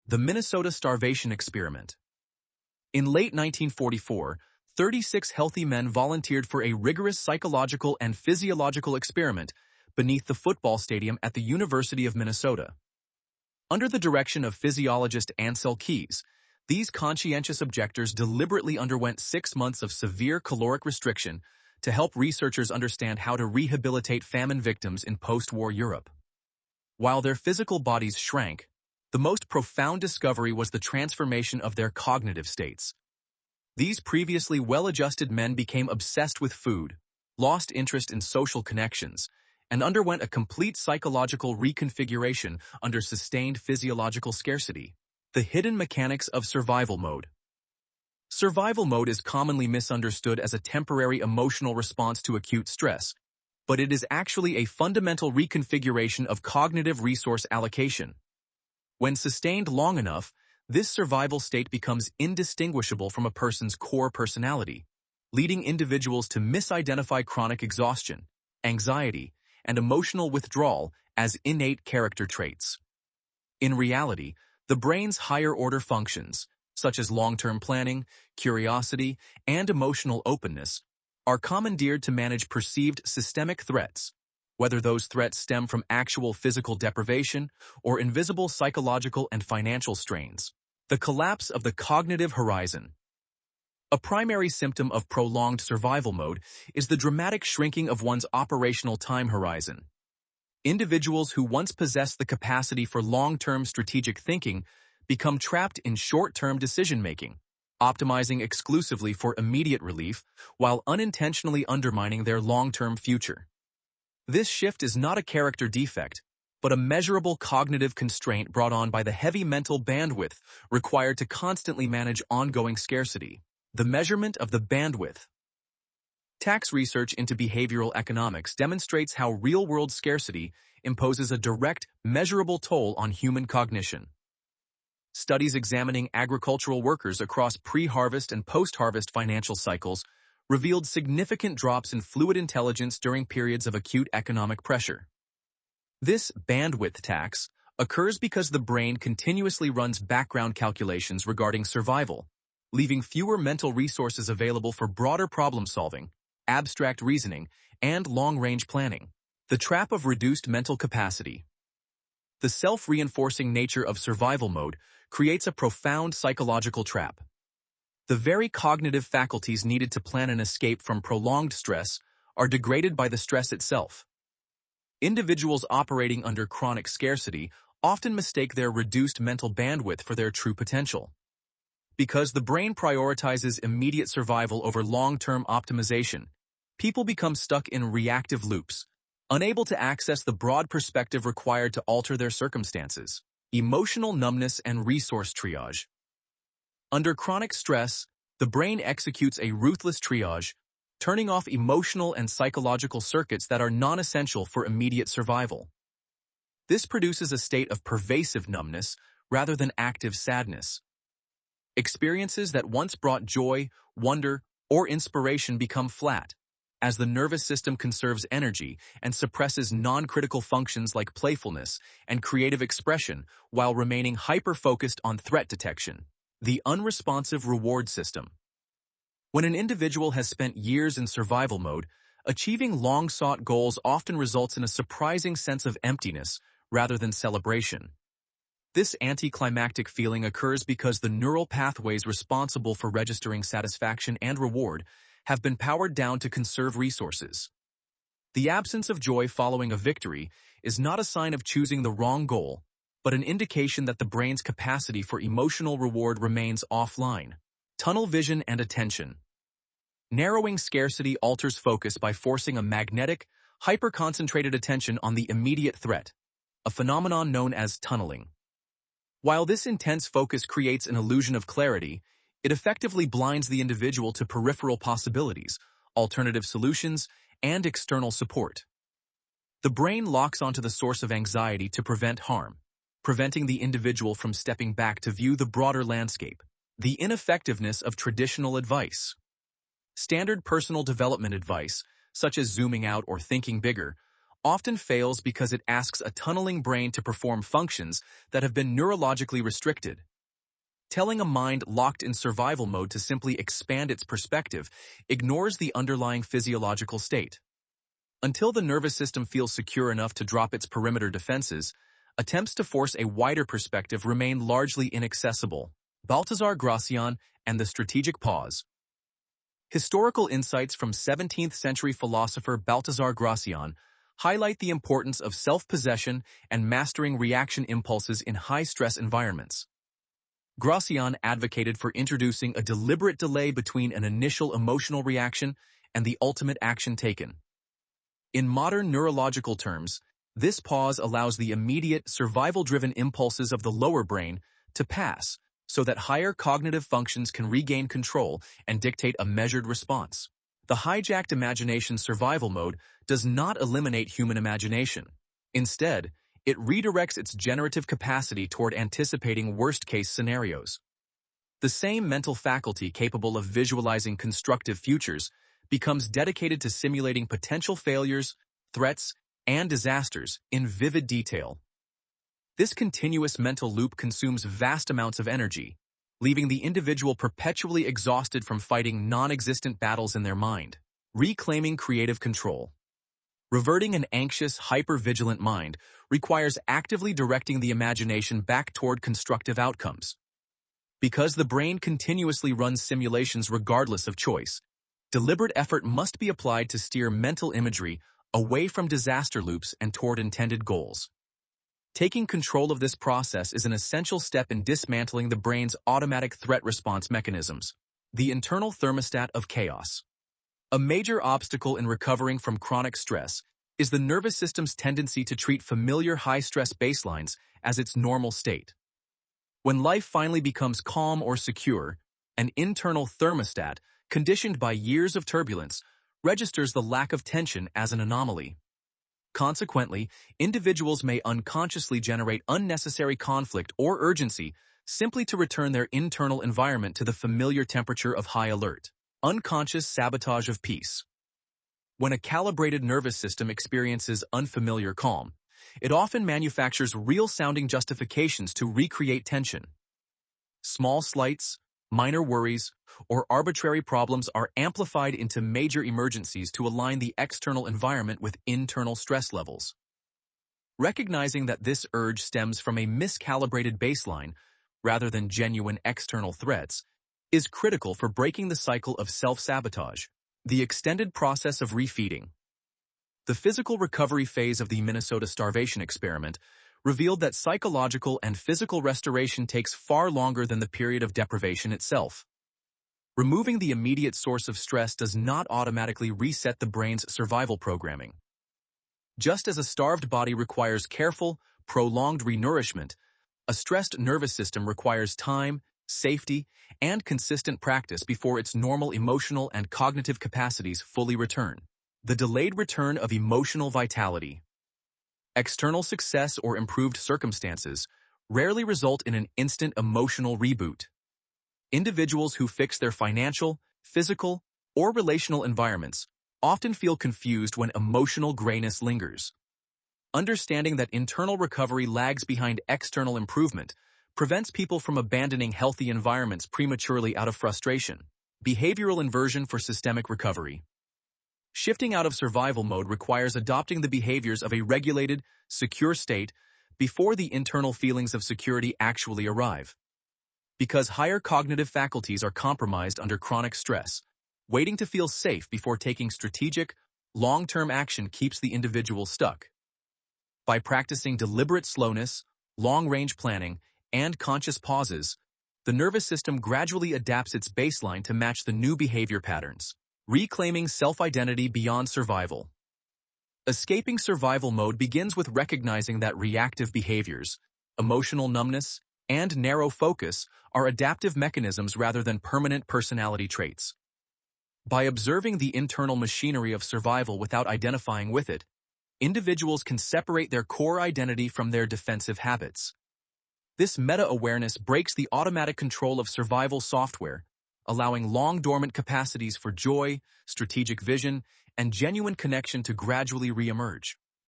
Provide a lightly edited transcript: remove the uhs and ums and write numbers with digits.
The Minnesota Starvation Experiment. In late 1944, 36 healthy men volunteered for a rigorous psychological and physiological experiment beneath the football stadium at the University of Minnesota. Under the direction of physiologist Ancel Keys, these conscientious objectors deliberately underwent 6 months of severe caloric restriction to help researchers understand how to rehabilitate famine victims in post-war Europe. While their physical bodies shrank, the most profound discovery was the transformation of their cognitive states. These previously well-adjusted men became obsessed with food, lost interest in social connections, and underwent a complete psychological reconfiguration under sustained physiological scarcity. The hidden mechanics of survival mode. Survival mode is commonly misunderstood as a temporary emotional response to acute stress, but it is actually a fundamental reconfiguration of cognitive resource allocation. When sustained long enough, this survival state becomes indistinguishable from a person's core personality, leading individuals to misidentify chronic exhaustion, anxiety, and emotional withdrawal as innate character traits. In reality, the brain's higher-order functions, such as long-term planning, curiosity, and emotional openness, are commandeered to manage perceived systemic threats, whether those threats stem from actual physical deprivation or invisible psychological and financial strains. The collapse of the cognitive horizon. A primary symptom of prolonged survival mode is the dramatic shrinking of one's operational time horizon. Individuals who once possessed the capacity for long-term strategic thinking become trapped in short-term decision-making, optimizing exclusively for immediate relief while unintentionally undermining their long-term future. This shift is not a character defect, but a measurable cognitive constraint brought on by the heavy mental bandwidth required to constantly manage ongoing scarcity. The measurement of the bandwidth. Tax research into behavioral economics demonstrates how real-world scarcity imposes a direct, measurable toll on human cognition. Studies examining agricultural workers across pre-harvest and post-harvest financial cycles revealed significant drops in fluid intelligence during periods of acute economic pressure. This bandwidth tax occurs because the brain continuously runs background calculations regarding survival, leaving fewer mental resources available for broader problem-solving, abstract reasoning, and long-range planning. The trap of reduced mental capacity. The self-reinforcing nature of survival mode creates a profound psychological trap. The very cognitive faculties needed to plan an escape from prolonged stress are degraded by the stress itself. Individuals operating under chronic scarcity often mistake their reduced mental bandwidth for their true potential. Because the brain prioritizes immediate survival over long-term optimization, people become stuck in reactive loops, unable to access the broad perspective required to alter their circumstances. Emotional numbness and resource triage. Under chronic stress, the brain executes a ruthless triage, turning off emotional and psychological circuits that are non-essential for immediate survival. This produces a state of pervasive numbness rather than active sadness. Experiences that once brought joy, wonder, or inspiration become flat, as the nervous system conserves energy and suppresses non-critical functions like playfulness and creative expression while remaining hyper-focused on threat detection. The unresponsive reward system. When an individual has spent years in survival mode, achieving long-sought goals often results in a surprising sense of emptiness rather than celebration. This anticlimactic feeling occurs because the neural pathways responsible for registering satisfaction and reward have been powered down to conserve resources. The absence of joy following a victory is not a sign of choosing the wrong goal, but an indication that the brain's capacity for emotional reward remains offline. Tunnel vision and attention. Narrowing scarcity alters focus by forcing a magnetic, hyper-concentrated attention on the immediate threat, a phenomenon known as tunneling. While this intense focus creates an illusion of clarity, it effectively blinds the individual to peripheral possibilities, alternative solutions, and external support. The brain locks onto the source of anxiety to prevent harm, preventing the individual from stepping back to view the broader landscape. The ineffectiveness of traditional advice. Standard personal development advice, such as zooming out or thinking bigger, often fails because it asks a tunneling brain to perform functions that have been neurologically restricted. Telling a mind locked in survival mode to simply expand its perspective ignores the underlying physiological state. Until the nervous system feels secure enough to drop its perimeter defenses, attempts to force a wider perspective remain largely inaccessible. Baltasar Gracian and the Strategic Pause. Historical insights from 17th-century philosopher Baltasar Gracian highlight the importance of self-possession and mastering reaction impulses in high-stress environments. Gracian advocated for introducing a deliberate delay between an initial emotional reaction and the ultimate action taken. In modern neurological terms, this pause allows the immediate, survival-driven impulses of the lower brain to pass, so that higher cognitive functions can regain control and dictate a measured response. The hijacked imagination survival mode does not eliminate human imagination. Instead, it redirects its generative capacity toward anticipating worst-case scenarios. The same mental faculty capable of visualizing constructive futures becomes dedicated to simulating potential failures, threats, and disasters in vivid detail. This continuous mental loop consumes vast amounts of energy, leaving the individual perpetually exhausted from fighting non-existent battles in their mind. Reclaiming creative control. Reverting an anxious, hyper-vigilant mind requires actively directing the imagination back toward constructive outcomes. Because the brain continuously runs simulations regardless of choice, deliberate effort must be applied to steer mental imagery away from disaster loops and toward intended goals. Taking control of this process is an essential step in dismantling the brain's automatic threat response mechanisms, the internal thermostat of chaos. A major obstacle in recovering from chronic stress is the nervous system's tendency to treat familiar high-stress baselines as its normal state. When life finally becomes calm or secure, an internal thermostat, conditioned by years of turbulence, registers the lack of tension as an anomaly. Consequently, individuals may unconsciously generate unnecessary conflict or urgency simply to return their internal environment to the familiar temperature of high alert. Unconscious sabotage of peace. When a calibrated nervous system experiences unfamiliar calm, it often manufactures real-sounding justifications to recreate tension. Small slights, minor worries, or arbitrary problems are amplified into major emergencies to align the external environment with internal stress levels. Recognizing that this urge stems from a miscalibrated baseline, rather than genuine external threats, is critical for breaking the cycle of self-sabotage. The extended process of refeeding. The physical recovery phase of the Minnesota starvation experiment revealed that psychological and physical restoration takes far longer than the period of deprivation itself. Removing the immediate source of stress does not automatically reset the brain's survival programming. Just as a starved body requires careful, prolonged renourishment, a stressed nervous system requires time, safety, and consistent practice before its normal emotional and cognitive capacities fully return. The delayed return of emotional vitality. External success or improved circumstances rarely result in an instant emotional reboot. Individuals who fix their financial, physical, or relational environments often feel confused when emotional grayness lingers. Understanding that internal recovery lags behind external improvement prevents people from abandoning healthy environments prematurely out of frustration. Behavioral inversion for systemic recovery. Shifting out of survival mode requires adopting the behaviors of a regulated, secure state before the internal feelings of security actually arrive. Because higher cognitive faculties are compromised under chronic stress, waiting to feel safe before taking strategic, long-term action keeps the individual stuck. By practicing deliberate slowness, long-range planning, and conscious pauses, the nervous system gradually adapts its baseline to match the new behavior patterns. Reclaiming self-identity beyond survival. Escaping survival mode begins with recognizing that reactive behaviors, emotional numbness, and narrow focus are adaptive mechanisms rather than permanent personality traits. By observing the internal machinery of survival without identifying with it, individuals can separate their core identity from their defensive habits. This meta-awareness breaks the automatic control of survival software, allowing long-dormant capacities for joy, strategic vision, and genuine connection to gradually re-emerge.